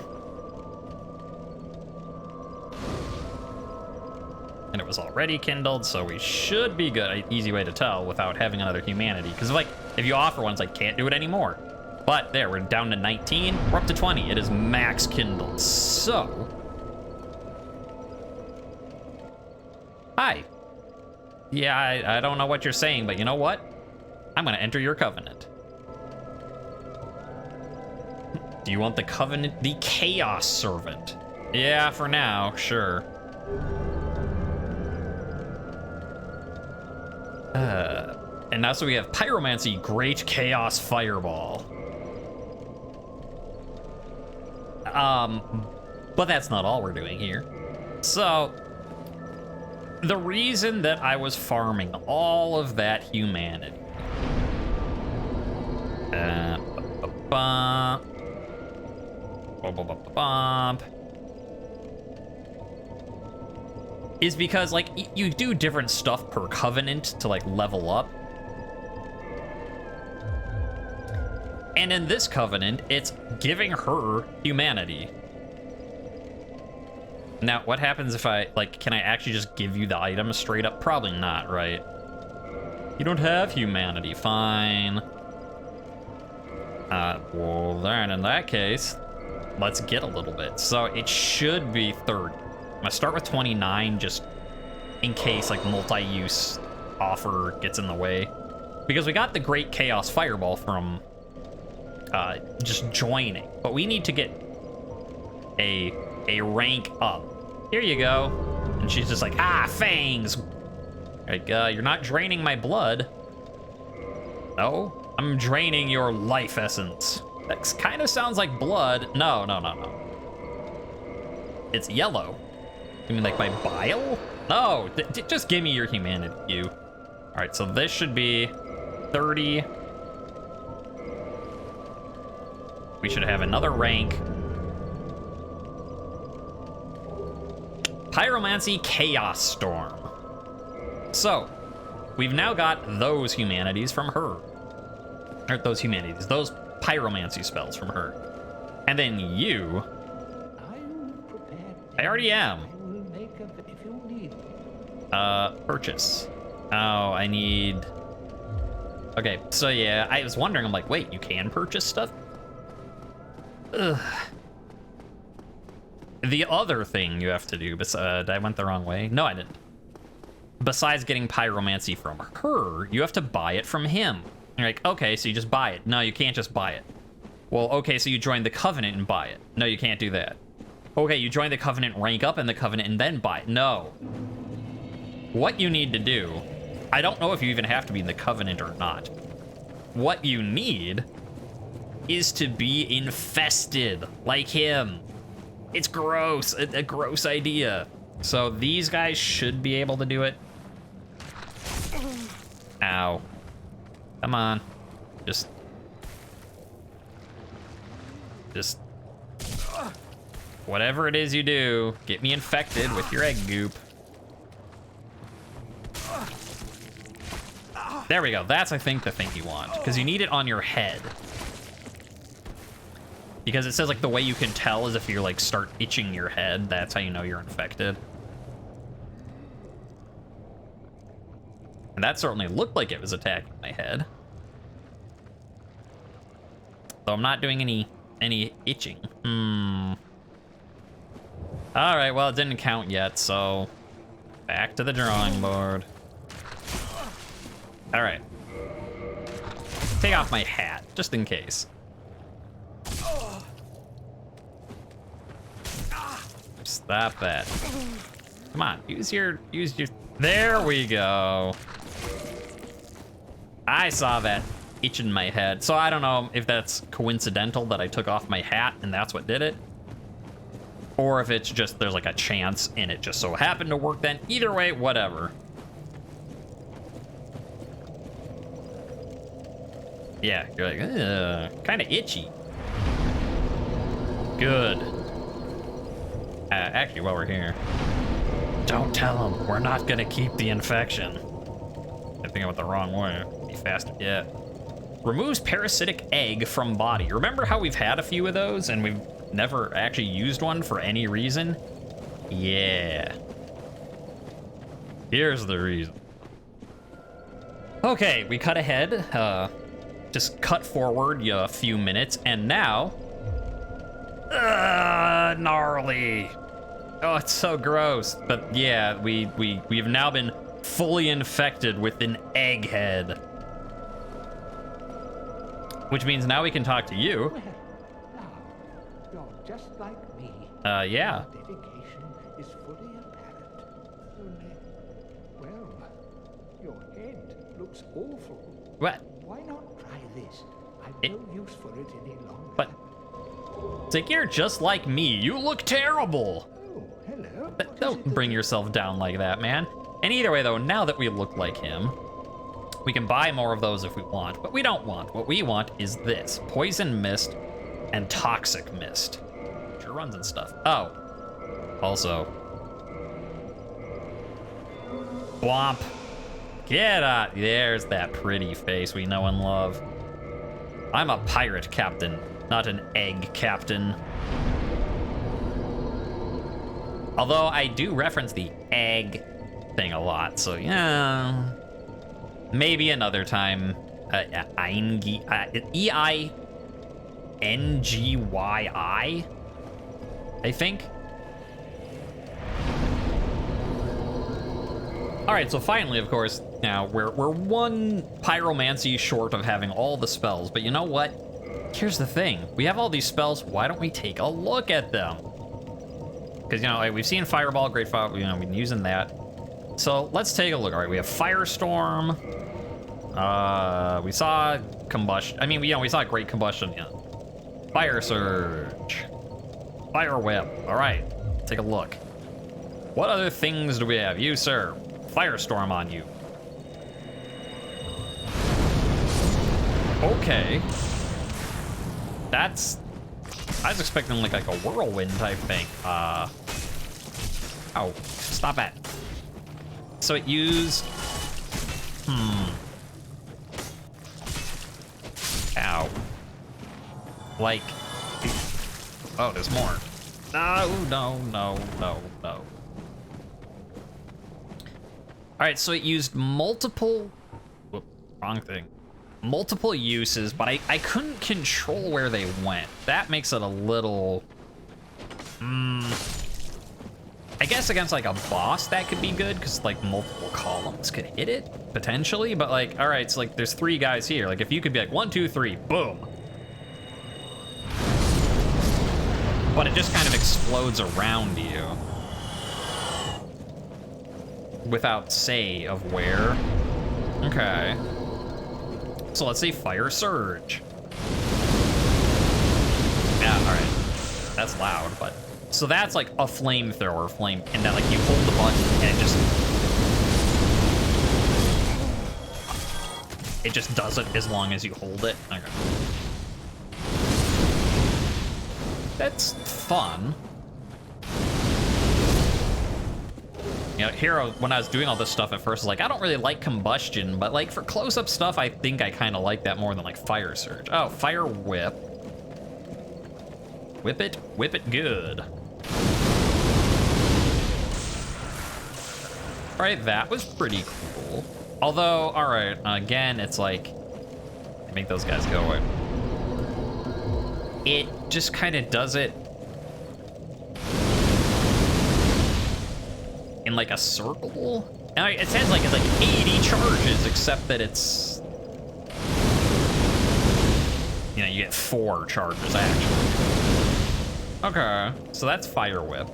And it was already kindled, so we should be good. Easy way to tell without having another humanity. Because like, if you offer one, it's like, can't do it anymore. But there, we're down to 19. We're up to 20. It is max kindled. So, hi. Yeah, I don't know what you're saying, but you know what? I'm gonna enter your covenant. Do you want the covenant? The Chaos Servant. Yeah, for now, sure. And now so we have Pyromancy, Great Chaos Fireball. But that's not all we're doing here. So, the reason that I was farming all of that humanity. Is because like you do different stuff per covenant to like level up. And in this covenant, it's giving her humanity. Now, what happens if I, like, can I actually just give you the item straight up? Probably not, right? You don't have humanity, fine. Well then, in that case, let's get a little bit. So it should be 30. I'm gonna start with 29 just in case like multi-use offer gets in the way. Because we got the Great Chaos Fireball from just joining, but we need to get a rank up. Here you go. And she's just like, ah, fangs. Like, you're not draining my blood. No, I'm draining your life essence. That kind of sounds like blood. No. It's yellow. You mean like my bile? No, just give me your humanity, you. All right, so this should be 30. We should have another rank. Pyromancy Chaos Storm. So, we've now got those humanities from her. Or those humanities, those pyromancy spells from her. And then you. I already am. Purchase. Oh, I need. Okay, so yeah, I was wondering, I'm like, wait, you can purchase stuff? Ugh. The other thing you have to do, I went the wrong way. No, I didn't. Besides getting pyromancy from her, you have to buy it from him. You're like, okay, so you just buy it. No, you can't just buy it. Well, okay, so you join the covenant and buy it. No, you can't do that. Okay, you join the covenant, rank up in the covenant, and then buy it. No. What you need to do, I don't know if you even have to be in the covenant or not. What you need is to be infested like him. It's gross, a gross idea. So these guys should be able to do it. Ow. Come on. Just... Whatever it is you do, get me infected with your egg goop. There we go. That's, I think, the thing you want. Because you need it on your head. Because it says, like, the way you can tell is if you, like, start itching your head. That's how you know you're infected. And that certainly looked like it was attacking my head. So I'm not doing any itching. Alright, well, it didn't count yet, so... Back to the drawing board. Alright. Take off my hat, just in case. Stop that. Come on, use your... There we go. I saw that itch in my head. So I don't know if that's coincidental that I took off my hat and that's what did it. Or if it's just there's like a chance and it just so happened to work then. Either way, whatever. Yeah, you're like, kind of itchy. Good. Actually, while we're here, don't tell them. We're not gonna keep the infection. I think I went the wrong way. Be faster. Yeah. Removes parasitic egg from body. Remember how we've had a few of those and we've never actually used one for any reason? Yeah. Here's the reason. Okay, we cut ahead. Just cut forward a few minutes, and now... gnarly. Oh, it's so gross. But yeah, we've now been fully infected with an egghead. Which means now we can talk to you. Well, now, you're just like me. Yeah. Your dedication is fully apparent. Only, well, your head looks awful. What? Why not try this? I've no use for it any longer. But it's like, you're just like me. You look terrible. Oh, hello. Don't bring yourself down like that, man. And either way, though, now that we look like him, we can buy more of those if we want, but we don't want. What we want is this: poison mist and toxic mist. Sure runs and stuff. Oh, also, Womp. Get out. There's that pretty face we know and love. I'm a pirate captain, not an egg captain. Although I do reference the egg thing a lot, so yeah. Maybe another time. E-I-N-G-Y-I, I think. All right, so finally, of course, now we're one pyromancy short of having all the spells, but you know what? Here's the thing. We have all these spells. Why don't we take a look at them? Because, you know, like, we've seen Fireball, Great Fire, you know, we've been using that. So let's take a look. All right, we have Firestorm. We saw Combustion. I mean, you know, we saw Great Combustion. Yeah. Fire Surge. Fire Whip. All right, take a look. What other things do we have? You, sir. Firestorm on you. Okay. That's... I was expecting like a whirlwind type thing. Ow. Stop it. So it used... Ow. Like... Oh, there's more. No. All right, so it used multiple... Whoop, wrong thing. Multiple uses, but I couldn't control where they went. That makes it a little... I guess against like a boss that could be good, because like multiple columns could hit it, potentially, but like, all right, so like there's 3 guys here. Like if you could be like 1, 2, 3, boom. But it just kind of explodes around you. Without say of where. Okay. So let's say Fire Surge. Yeah, all right. That's loud, but So that's like a flamethrower flame, and that like you hold the button and it just does it as long as you hold it. Okay. That's fun. You know, Hero, when I was doing all this stuff at first, was like, I don't really like combustion, but like for close-up stuff, I think I kind of like that more than like fire surge. Oh, fire whip. Whip it good. All right, that was pretty cool. Although, all right, again, it's like, make those guys go away. It just kind of does it in like a circle. Now it says like it's like 80 charges, except that it's, you know, you get 4 charges actually. Okay, so that's fire whip.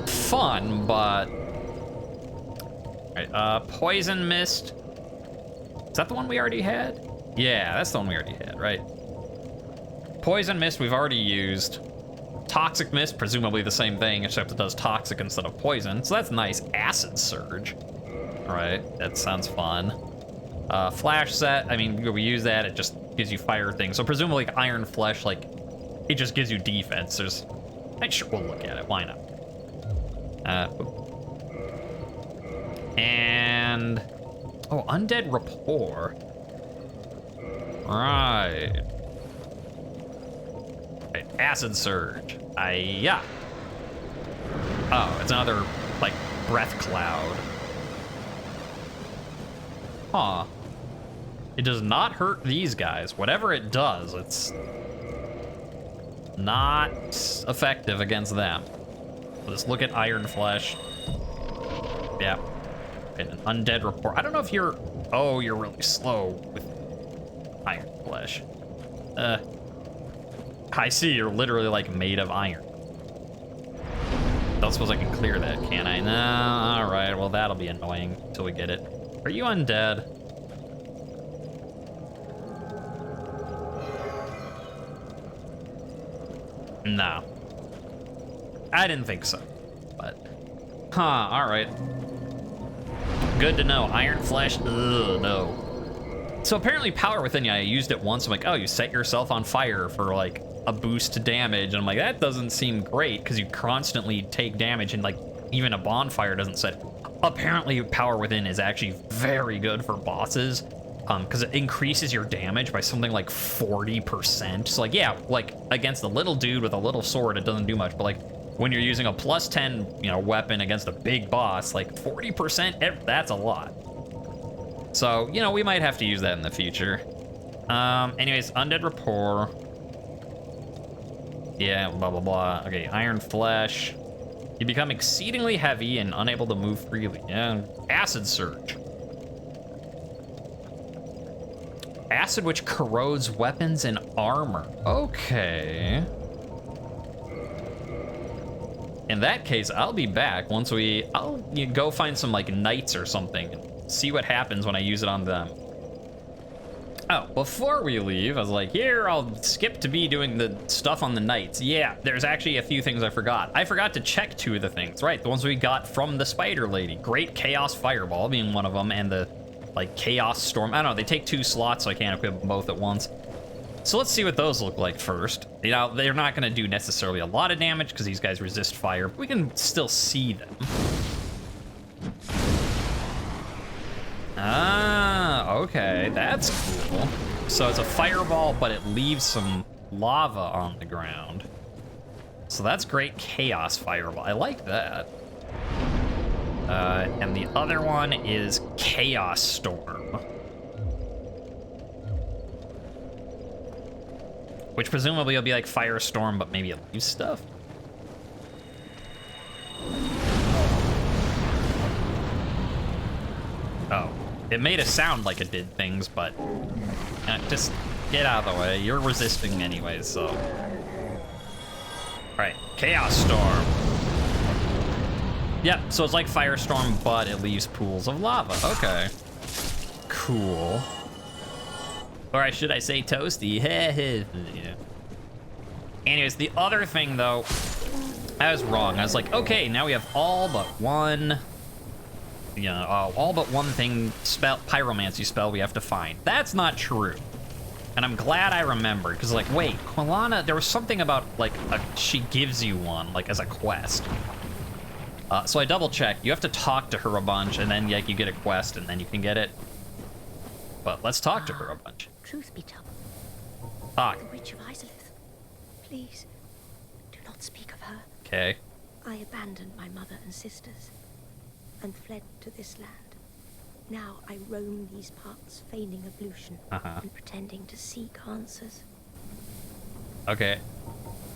Fun, but all right, poison mist. Is that the one we already had? Yeah, that's the one we already had, right? Poison mist we've already used. Toxic mist, presumably the same thing, except it does toxic instead of poison. So that's nice. Acid surge. All right, that sounds fun. Flash set, I mean, we use that, it just gives you fire things. So presumably like iron flesh, like it just gives you defense. There's, sure, we'll look at it, why not? And, oh, undead rapport. Right. Acid surge. Yeah. Oh, it's another like breath cloud. Huh. It does not hurt these guys. Whatever it does, it's not effective against them. Let's look at iron flesh. Yeah. And an undead rapport. I don't know if you're, oh, you're really slow with iron flesh. I see, you're literally like made of iron. Don't suppose I can clear that, can I? No, all right, well that'll be annoying until we get it. Are you undead? No. I didn't think so, but, huh, all right. Good to know, iron flesh, ugh, no. So apparently power within, yeah, I used it once. I'm like, oh, you set yourself on fire for like a boost to damage. And I'm like, that doesn't seem great because you constantly take damage and like even a bonfire doesn't set. Apparently power within is actually very good for bosses because it increases your damage by something like 40%. So like, yeah, like against a little dude with a little sword, it doesn't do much. But like when you're using a plus 10, you know, weapon against a big boss, like 40%, that's a lot. So, you know, we might have to use that in the future. Anyways, undead rapport. Yeah, blah, blah, blah. Okay, iron flesh. You become exceedingly heavy and unable to move freely. Yeah, acid surge. Acid which corrodes weapons and armor. Okay. In that case, I'll be back once I'll go find some like knights or something and see what happens when I use it on them. Oh, before we leave, I was like, here, I'll skip to be doing the stuff on the knights. Yeah, there's actually a few things I forgot. I forgot to check 2 of the things, right? The ones we got from the spider lady. Great Chaos Fireball being one of them, and the, like, Chaos Storm. I don't know, they take 2 slots, so I can't equip them both at once. So let's see what those look like first. You know, they're not gonna do necessarily a lot of damage, because these guys resist fire, but we can still see them. Ah, okay, that's cool. So it's a fireball, but it leaves some lava on the ground. So that's great Chaos Fireball. I like that. And the other one is Chaos Storm. Which presumably will be like Firestorm, but maybe it leaves stuff. Oh. It made a sound like it did things, but just get out of the way. You're resisting anyways, so. All right, Chaos Storm. Yep, so it's like Firestorm, but it leaves pools of lava. Okay. Cool. Or should I say toasty? Yeah. Anyways, the other thing, though, I was wrong. I was like, okay, now we have all but one... all but one thing, pyromancy spell we have to find. That's not true. And I'm glad I remembered, because, like, wait, Quilana, there was something about, like, she gives you one, like, as a quest. So I double-checked. You have to talk to her a bunch, and then, like, you get a quest, and then you can get it. But let's talk to her a bunch. Truth be told, Talk. the Witch of Izalith, please, do not speak of her. Okay. I abandoned my mother and sisters, and fled to this land. Now I roam these parts, feigning ablution and pretending to seek answers. Okay.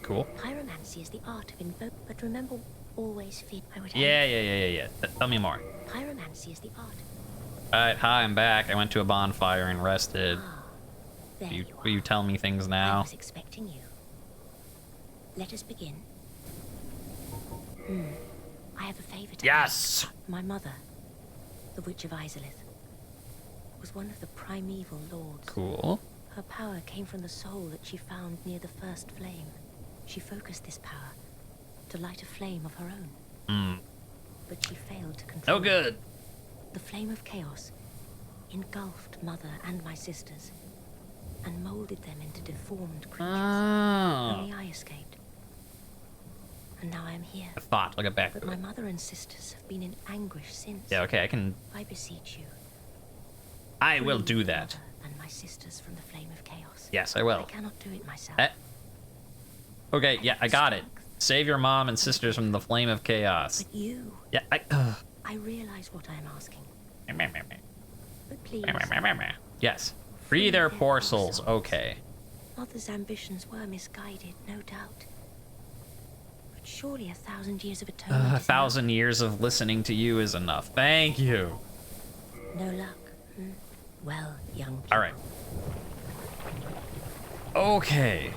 Cool. Pyromancy is the art of invoke, but remember, always feed. I would. Yeah. Tell me more. Pyromancy is the art. Alright, hi, I'm back. I went to a bonfire and rested. There Will you tell me things now? I was expecting you. Let us begin. I have a favor to Yes! ask. My mother, the Witch of Izalith, was one of the primeval lords. Cool. Her power came from the soul that she found near the first flame. She focused this power to light a flame of her own. But she failed to control Oh, good. The flame of chaos engulfed Mother and my sisters and molded them into deformed creatures. Only I escaped. And now I am here. I thought, look at back. But my mother and sisters have been in anguish since. Yeah, okay, I can... I beseech you. I will free do my that. mother and my sisters from the flame of chaos. Yes, I will. I cannot do it myself. Okay, yeah, I got it. Save your mom and sisters from the flame of chaos. But you... Yeah, I realize what I am asking. But please... Yes. Free their poor souls. Okay. Mother's ambitions were misguided, no doubt. But surely 1,000 years of atonement is 1,000 years of listening to you is enough. Thank you. enough. No luck. Well, young people. All right. Okay.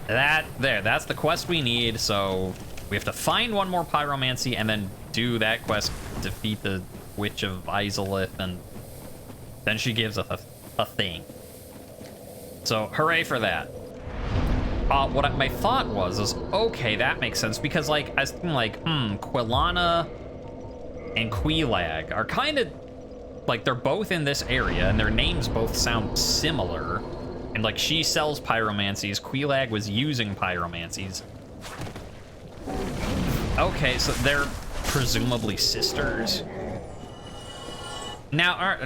That's the quest we need, so we have to find one more pyromancy and then do that quest, defeat the Witch of Izalith, and then she gives us a thing. So, hooray for that. What my thought was, okay, that makes sense, because, like, I was thinking, like, Quilana and Quelaag are kind of, like, they're both in this area, and their names both sound similar. And, like, she sells pyromancies. Quelaag was using pyromancies. Okay, so they're presumably sisters. Now,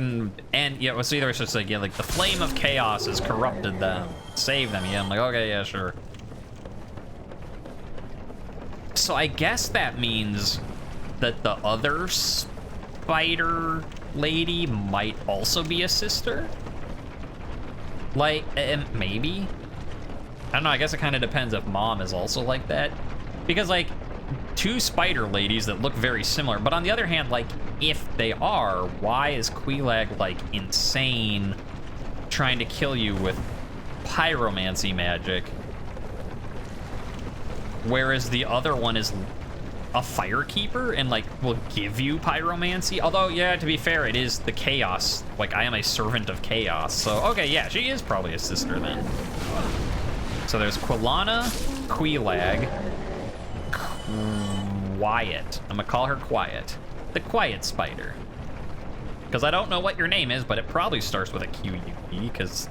yeah, so either it's just like, yeah, like, the flame of chaos has corrupted them. Save them, yeah. I'm like, okay, yeah, sure. So I guess that means that the other spider lady might also be a sister? Like, maybe? I don't know, I guess it kind of depends if mom is also like that. Because, like, two spider ladies that look very similar, but on the other hand, like, if they are, why is Quelaag, like, insane trying to kill you with pyromancy magic? Whereas the other one is a firekeeper and, like, will give you pyromancy. Although, yeah, to be fair, it is the chaos. Like, I am a servant of chaos. So, okay, yeah, she is probably a sister then. So there's Quilana, Quelaag, Quiet. I'm gonna call her Quiet. The Quiet Spider. Because I don't know what your name is, but it probably starts with a Q-U-E, because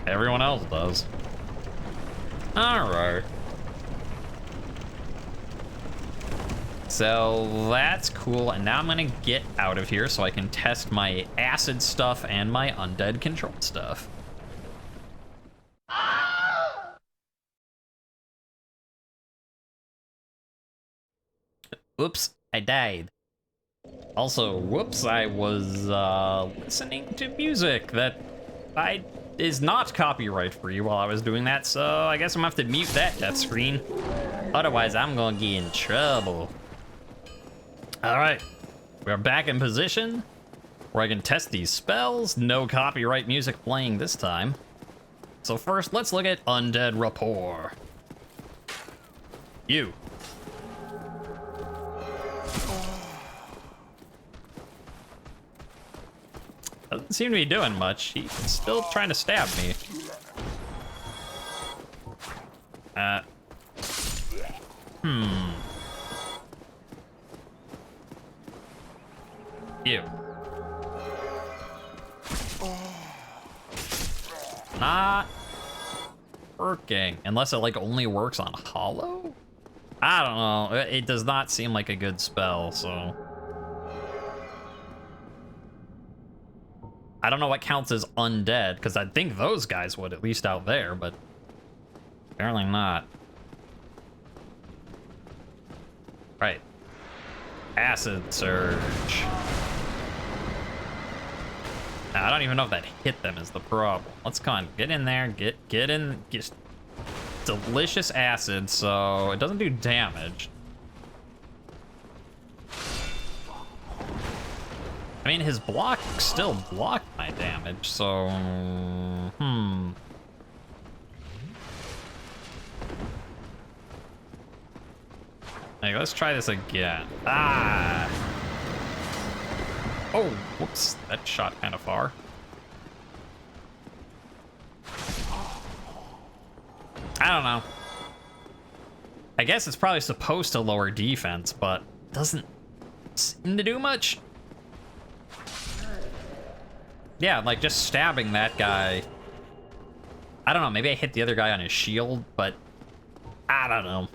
everyone else does. Alright. So that's cool, and now I'm gonna get out of here so I can test my acid stuff and my undead control stuff. Whoops, I died. Also, whoops, I was listening to music that is not copyright free while I was doing that, so I guess I'm gonna have to mute that death screen. Otherwise, I'm gonna get in trouble. All right, we're back in position where I can test these spells. No copyright music playing this time. So first, let's look at Undead Rapport. You. Doesn't seem to be doing much. He's still trying to stab me. Ew. Not working. Unless it, like, only works on hollow? I don't know. It does not seem like a good spell, so... I don't know what counts as undead, because I think those guys would, at least out there, but... apparently not. Right. Acid Surge. I don't even know if that hit them is the problem. Let's come on, get in there, get in, just delicious acid, so it doesn't do damage. I mean, his block still blocked my damage, so Hey, let's try this again. Ah. Oh, whoops, that shot kind of far. I don't know. I guess it's probably supposed to lower defense, but doesn't seem to do much. Yeah, like just stabbing that guy. I don't know, maybe I hit the other guy on his shield, but I don't know.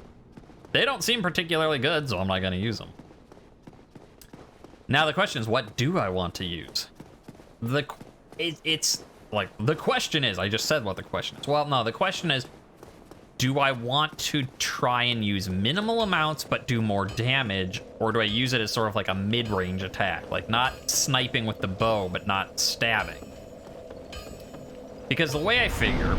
They don't seem particularly good, so I'm not gonna use them. Now the question is, what do I want to use? It's like, the question is, I just said what the question is. Well, no, the question is, do I want to try and use minimal amounts but do more damage, or do I use it as sort of like a mid-range attack? Like, not sniping with the bow, but not stabbing. Because the way I figure,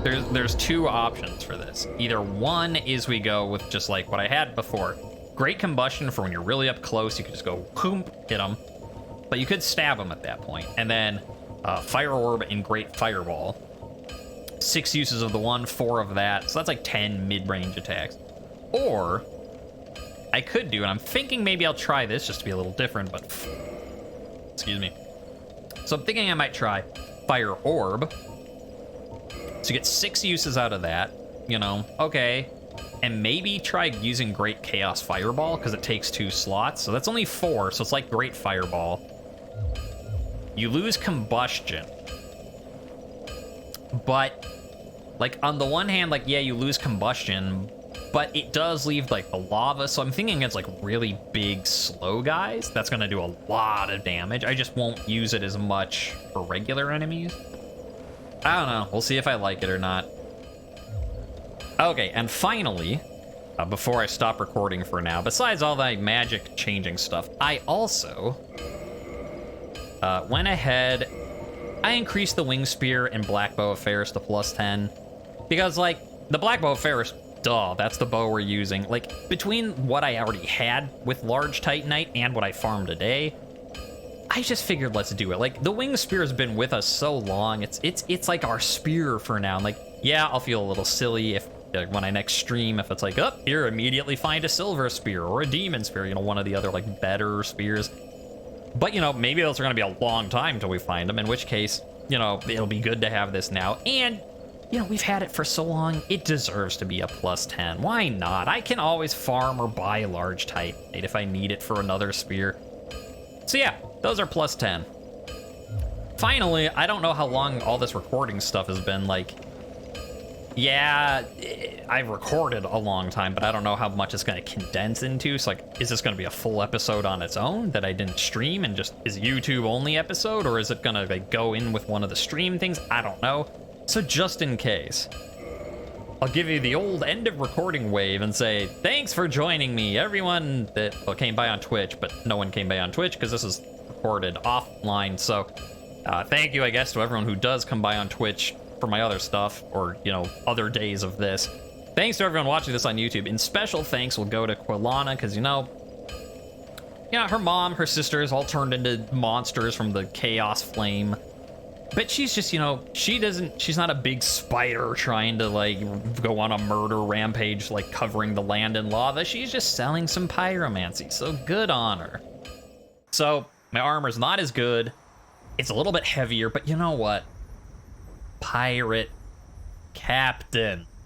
there's two options for this. Either one is we go with just like what I had before. Great combustion for when you're really up close, you can just go boom, hit them. But you could stab them at that point. And then Fire Orb and Great Fireball. 6 uses of the one, 4 of that. So that's like 10 mid-range attacks. Or I could do, and I'm thinking maybe I'll try this just to be a little different, but excuse me. So I'm thinking I might try Fire Orb. So you get 6 uses out of that, you know, okay. And maybe try using Great Chaos Fireball, because it takes 2 slots. So that's only 4, so it's like Great Fireball. You lose combustion. But, like, on the one hand, like, yeah, you lose combustion, but it does leave, like, the lava. So I'm thinking it's, like, really big, slow guys. That's going to do a lot of damage. I just won't use it as much for regular enemies. I don't know. We'll see if I like it or not. Okay, and finally, before I stop recording for now, besides all that magic changing stuff, I also went ahead, I increased the Wing Spear and Black Bow of Ferris to +10, because, like, the Black Bow of Ferris, duh, that's the bow we're using. Like, between what I already had with Large Titanite and what I farmed today, I just figured let's do it. Like, the Wing Spear has been with us so long, it's like our spear for now. Like, yeah, I'll feel a little silly if when I next stream, if it's like, oh, here, immediately find a Silver Spear or a Demon Spear, you know, one of the other, like, better spears. But, you know, maybe those are going to be a long time till we find them, in which case, you know, it'll be good to have this now. And, you know, we've had it for so long, it deserves to be a +10. Why not? I can always farm or buy Large Titanite if I need it for another spear. So yeah, those are +10. Finally, I don't know how long all this recording stuff has been, like, yeah, I've recorded a long time, but I don't know how much it's going to condense into. So, like, is this going to be a full episode on its own that I didn't stream and just is YouTube only episode? Or is it going to, like, go in with one of the stream things? I don't know. So just in case, I'll give you the old end of recording wave and say, thanks for joining me, everyone that came by on Twitch, but no one came by on Twitch because this is recorded offline. So thank you, I guess, to everyone who does come by on Twitch for my other stuff, or, you know, other days of this. Thanks to everyone watching this on YouTube. And special thanks will go to Quilana, because, you know, her mom, her sisters all turned into monsters from the Chaos Flame. But she's just, you know, she's not a big spider trying to, like, go on a murder rampage, like, covering the land in lava. She's just selling some pyromancy, so good on her. So, my armor's not as good. It's a little bit heavier, but you know what? Pirate Captain.